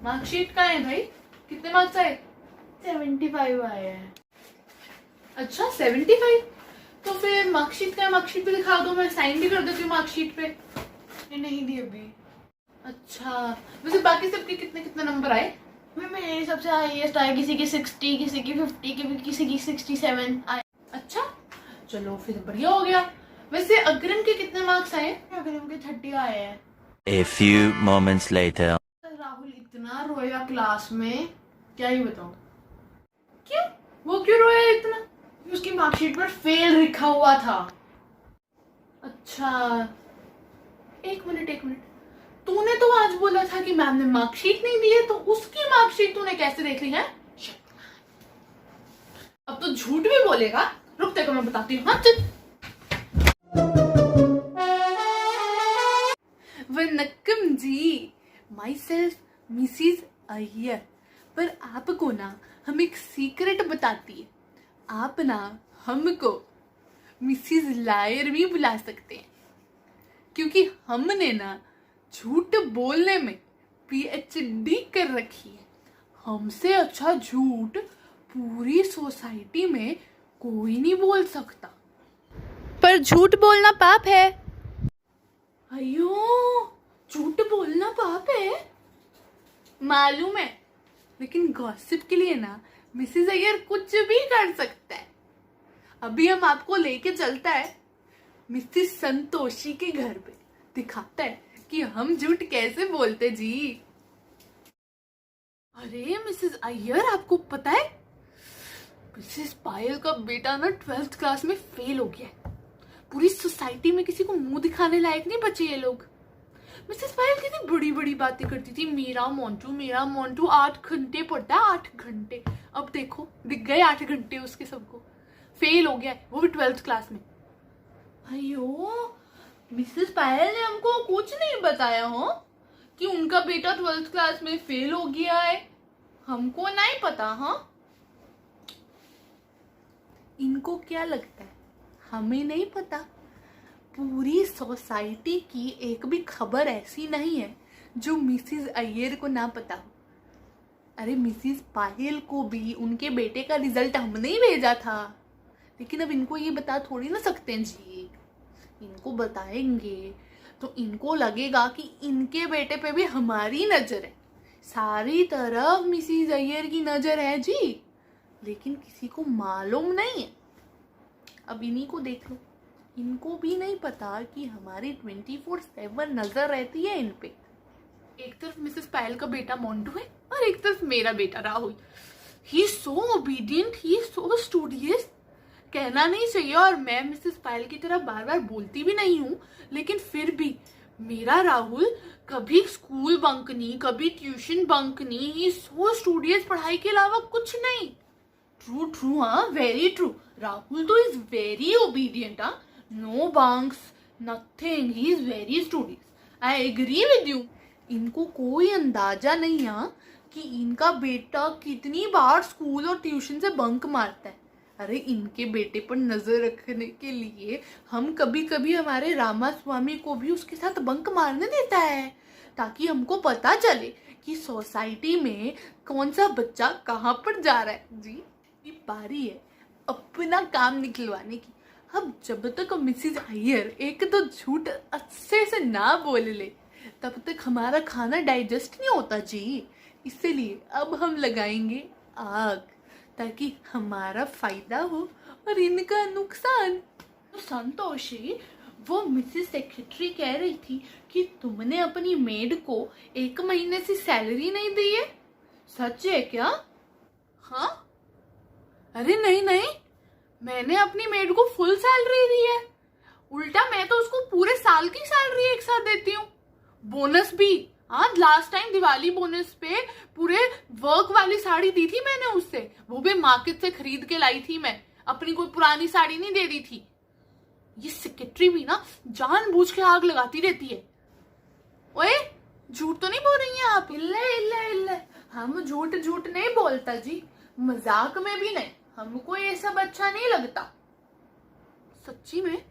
Marksheet का है भाई? कितने मार्क्स आए? 75 आए हैं। अच्छा 75। तो फिर मार्कशीट का मार्कशीट पे दिखा दो, मैं साइन भी कर देती हूँ मार्कशीट पे। नहीं दी अभी। अच्छा वैसे बाकी सबके कितने कितने नंबर आए? मेरे सबसे हाईएस्ट आए, किसी के 60, किसी की 50, किसी की 67 आए। अच्छा चलो फिर बढ़िया हो गया। वैसे अग्रम के कितने मार्क्स आए? अगर उनके 30 आए हैं। A few moments later. Rahul इतना रोया क्लास में, क्या ही बताऊं। क्यों? वो क्यों रोया इतना? उसकी मार्कशीट पर फेल लिखा हुआ था। अच्छा एक मिनट, तूने तो आज बोला था कि मैम ने मार्कशीट नहीं दी है, तो उसकी मार्कशीट तूने कैसे देख ली है? अब तो झूठ भी बोलेगा। रुक तेरे को मैं बताती हूँ। हाँ चल। वनक्कम जी, माई सेल्फ मिसिज अय्यर। पर आपको ना हम एक सीक्रेट बताती है। आप ना हमको मिसिज लायर भी बुला सकते हैं, क्योंकि हमने ना झूठ बोलने में पीएचडी कर रखी है। हमसे अच्छा झूठ पूरी सोसाइटी में कोई नहीं बोल सकता। पर झूठ बोलना पाप है। अयो, झूठ बोलना पाप है? मालूम है, लेकिन गॉसिप के लिए ना मिसेस अय्यर कुछ भी कर सकता है। अभी हम आपको लेके चलता है मिसेस संतोषी के घर पे, दिखाता है कि हम झूठ कैसे बोलते जी। अरे मिसेस अय्यर, आपको पता है मिसेस पायल का बेटा ना 12th क्लास में फेल हो गया है। पूरी सोसाइटी में किसी को मुंह दिखाने लायक नहीं बचे ये लोग। मिसेस पायल कितनी बड़ी बड़ी बातें करती थी, मेरा मोंटू 8 घंटे पढ़ता है, 8 घंटे। अब देखो दिख गए 8 घंटे उसके सबको। फेल हो गया है, वो भी 12th क्लास में। अयो, मिसेस पायल ने हमको कुछ नहीं बताया हो कि उनका बेटा 12th क्लास में फेल हो गया है। हमको नहीं पता। हाँ, इनको क्या लगता है हमें नहीं पता? पूरी सोसाइटी की एक भी खबर ऐसी नहीं है जो मिसेस अय्यर को ना पता हो। अरे मिसेस पायल को भी उनके बेटे का रिजल्ट हमने ही भेजा था, लेकिन अब इनको ये बता थोड़ी ना सकते हैं जी। इनको बताएंगे तो इनको लगेगा कि इनके बेटे पे भी हमारी नजर है। सारी तरफ मिसेस अय्यर की नजर है जी, लेकिन किसी को मालूम नहीं है। अब इन्हीं को देख लो, इनको भी नहीं पता कि हमारी 24/7 नजर रहती है इन पे। एक तरफ मिसेस पायल का बेटा मोंटू है और एक तरफ मेरा बेटा Rahul. He is so obedient, he is so studious. कहना नहीं चाहिए, और मैं मिसेस पायल की तरह बार बार बोलती भी नहीं हूँ, लेकिन फिर भी मेरा राहुल कभी स्कूल बंक नहीं, कभी ट्यूशन बंक नहीं। ही इज सो स्टूडियस, पढ़ाई के अलावा कुछ नहीं। ट्रू, हाँ वेरी ट्रू। राहुल तो इज वेरी ओबीडियंट। हाँ, no bunks, nothing, he is very studious. I agree with you. इनको कोई अंदाजा नहीं है कि इनका बेटा कितनी बार स्कूल और ट्यूशन से बंक मारता है। अरे इनके बेटे पर नजर रखने के लिए हम कभी कभी हमारे रामा स्वामी को भी उसके साथ बंक मारने देता है, ताकि हमको पता चले कि सोसाइटी में कौन सा बच्चा कहाँ पर जा रहा है। जी, ये बारी है अपना काम निकलवाने की। अब जब तक मिसेस अय्यर एक तो झूठ अच्छे से ना बोल ले, तब तक हमारा खाना डाइजेस्ट नहीं होता जी। इसलिए अब हम लगाएंगे आग, ताकि हमारा फायदा हो और इनका नुकसान। तो संतोषी, वो मिसेस सेक्रेटरी कह रही थी कि तुमने अपनी मेड को 1 महीने से सैलरी नहीं दी है। सच है क्या? हाँ, अरे नहीं, मैंने अपनी मेड को फुल सैलरी दी है। उल्टा मैं तो उसको पूरे साल की सैलरी एक साथ देती हूँ, बोनस भी। हाँ, लास्ट टाइम दिवाली बोनस पे पूरे वर्क वाली साड़ी दी थी मैंने उससे, वो भी मार्केट से खरीद के लाई थी मैं, अपनी कोई पुरानी साड़ी नहीं दे दी थी। ये सेक्रेटरी भी ना जानबूझ के आग लगाती रहती है। ओए, झूठ तो नहीं बोल रही हैं आप? इल्ले, हम झूठ नहीं बोलता जी, मजाक में भी नहीं। हमको ये सब अच्छा नहीं लगता। सच्ची में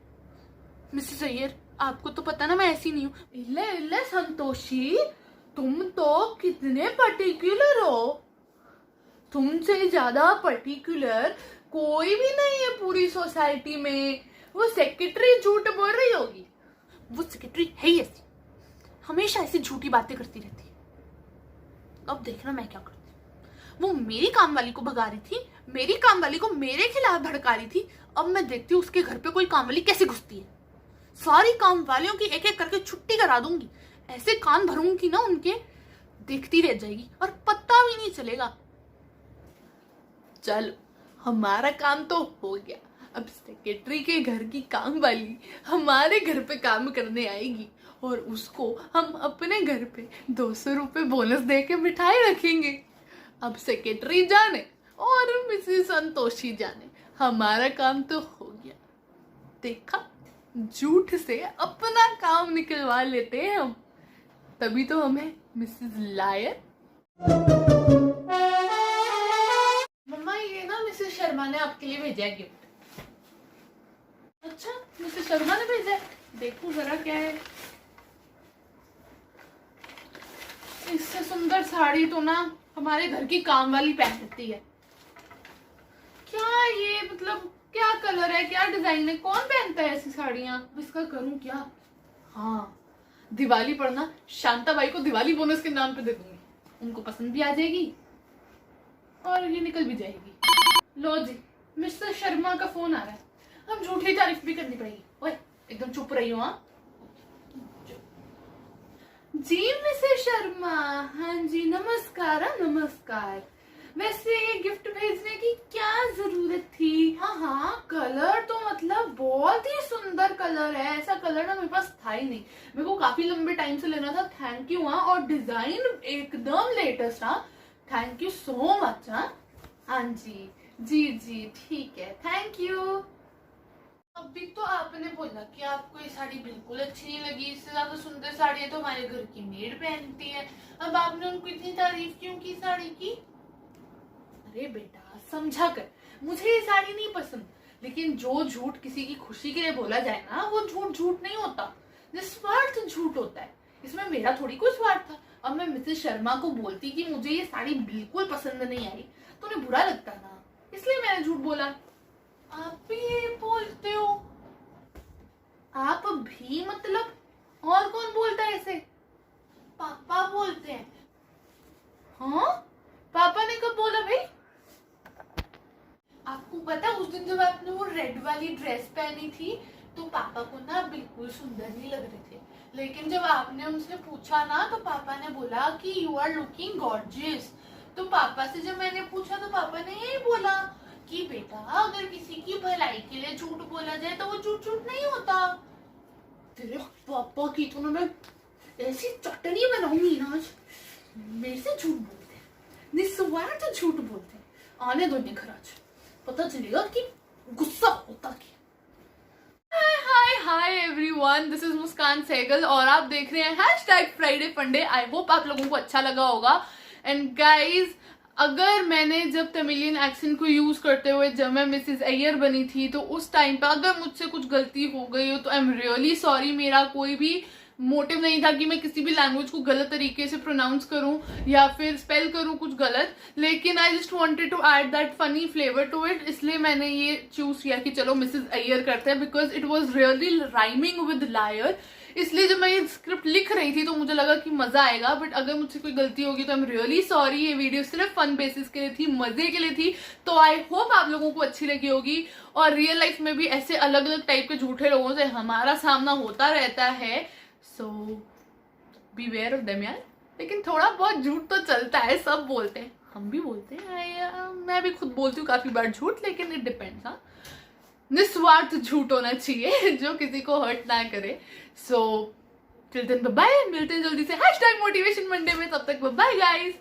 मिसेस अय्यर, आपको तो पता ना मैं ऐसी नहीं हूँ। इल्ले संतोषी, तुम तो कितने पर्टिकुलर हो, तुमसे ज्यादा पर्टिकुलर कोई भी नहीं है पूरी सोसाइटी में। वो सेक्रेटरी झूठ बोल रही होगी, वो सेक्रेटरी है ही ऐसी, हमेशा ऐसी झूठी बातें करती रहती है। अब देखना मैं क्या करती हूँ। वो मेरी काम वाली को भगा रही थी, मेरी काम वाली को मेरे खिलाफ भड़का रही थी। अब मैं देखती हूँ उसके घर पे कोई काम वाली कैसे घुसती है। सारी काम वालियों की एक एक करके छुट्टी करा दूंगी, ऐसे कान भरूंगी ना उनके, देखती रह जाएगी और पता भी नहीं चलेगा। चलो हमारा काम तो हो गया, अब सेक्रेटरी के घर की काम वाली हमारे घर पे काम करने आएगी और उसको हम अपने घर पे 200 रुपये बोनस दे के बिठाए रखेंगे। अब सेक्रेटरी जाने और मिसेस संतोषी जाने, हमारा काम तो हो गया। देखा, झूठ से अपना काम निकलवा लेते हैं हम, तभी तो हमें मिसेस लायर। मम्मा ये ना मिसेस शर्मा ने आपके लिए भेजा है गिफ्ट। अच्छा, मिसेस शर्मा ने भेजा है, देखो जरा क्या है। इससे सुंदर साड़ी तो ना हमारे घर की काम वाली पहन सकती है। क्या ये मतलब क्या कलर है, क्या डिजाइन है, कौन पहनता है ऐसी साड़ियां? इसका करूं क्या? हाँ, दिवाली पर ना शांताबाई को दिवाली बोनस के नाम पे दे दूंगी, उनको पसंद भी आ जाएगी और ये निकल भी जाएगी। लो जी, मिस्टर शर्मा का फोन आ रहा है, हम झूठी तारीफ भी करनी पड़ेगी। ओए एकदम चुप रही हो। हाँ जी मिसेस शर्मा, हाँ जी नमस्कार। नमस्कार, वैसे ये गिफ्ट भेजने की क्या जरूरत थी? हाँ हाँ, कलर तो मतलब बहुत ही सुंदर कलर है, ऐसा कलर ना मेरे पास था ही नहीं, मेरे को काफी लंबे टाइम से लेना था। Thank you. हाँ, और डिजाइन एकदम लेटेस्ट। हाँ, थैंक यू सो मच। हाँ जी जी जी ठीक है, थैंक यू। अभी तो आपने बोला कि आपको ये साड़ी बिल्कुल अच्छी नहीं लगी, इससे ज्यादा सुंदर साड़ी है तो हमारे घर की मेड पहनती है। अब आपने उनको इतनी तारीफ क्यों की साड़ी की? अरे बेटा समझा कर, मुझे ये साड़ी नहीं पसंद, लेकिन जो झूठ किसी की खुशी के लिए बोला जाए ना, वो झूठ झूठ नहीं होता, निस्वार्थ झूठ होता है। इसमें मेरा थोड़ी कोई स्वार्थ था। अब मैं मिसेस शर्मा को बोलती कि मुझे ये साड़ी बिल्कुल पसंद नहीं आई तो उन्हें बुरा लगता ना, इसलिए मैंने झूठ बोला। आप भी ये बोलते हो? आप भी मतलब? और कौन बोलता है ऐसे? पापा बोलते हैं। हाँ, पापा ने कब बोला भाई? आपको पता उस दिन जब आपने वो रेड वाली ड्रेस पहनी थी तो पापा को ना बिल्कुल सुंदर नहीं लग रहे थे, लेकिन जब आपने उनसे पूछा ना तो पापा ने बोला कि यू आर लुकिंग गॉर्जियस। तो पापा से जब मैंने पूछा तो पापा ने यही बोला कि बेटा अगर किसी की भलाई के लिए झूठ बोला जाए तो वो झूठ झूठ नहीं होता। तेरे पापा की तो मैं ऐसी चटनी बनाऊंगी ना आज, मेरे से झूठ बोलते हैं, निस्वार्थ झूठ बोलते हैं। आने दो इन्हें घर आज, पता चलेगा कि गुस्सा होता क्या। हाय हाय एवरीवन, दिस इज मुस्कान सहगल और आप देख रहे हैं #फ्राइडे फंडे। आई होप आप लोगों को अच्छा लगा होगा। एंड गाइज, अगर मैंने जब तमिलियन एक्सेंट को यूज करते हुए जब मैं मिसेस अय्यर बनी थी तो उस टाइम पर अगर मुझसे कुछ गलती हो गई हो तो आई एम रियली सॉरी। मेरा कोई भी मोटिव नहीं था कि मैं किसी भी लैंग्वेज को गलत तरीके से प्रोनाउंस करूं या फिर स्पेल करूं कुछ गलत, लेकिन I just wanted to add that funny flavour to it, इसलिए मैंने ये चूज किया कि चलो मिसेस अय्यर करते हैं, because it was really rhyming with liar. इसलिए जब मैं ये स्क्रिप्ट लिख रही थी तो मुझे लगा कि मजा आएगा, बट अगर मुझसे कोई गलती होगी तो आई एम रियली सॉरी। ये वीडियो सिर्फ फन बेसिस के लिए थी, मजे के लिए थी, तो आई होप आप लोगों को अच्छी लगी होगी। और रियल लाइफ में भी ऐसे अलग अलग टाइप के झूठे लोगों से हमारा सामना होता रहता है, सो बीवेयर ऑफ देम यार। लेकिन थोड़ा बहुत झूठ तो चलता है, सब बोलते हैं, हम भी बोलते हैं, मैं भी खुद बोलती हूँ काफी बार झूठ, लेकिन इट डिपेंड्स। हाँ, निस्वार्थ झूठ होना चाहिए जो किसी को हर्ट ना करे। सो टिल देन बाय, मिलते हैं जल्दी से #मोटिवेशन मंडे में, तब तक बाय गाइस।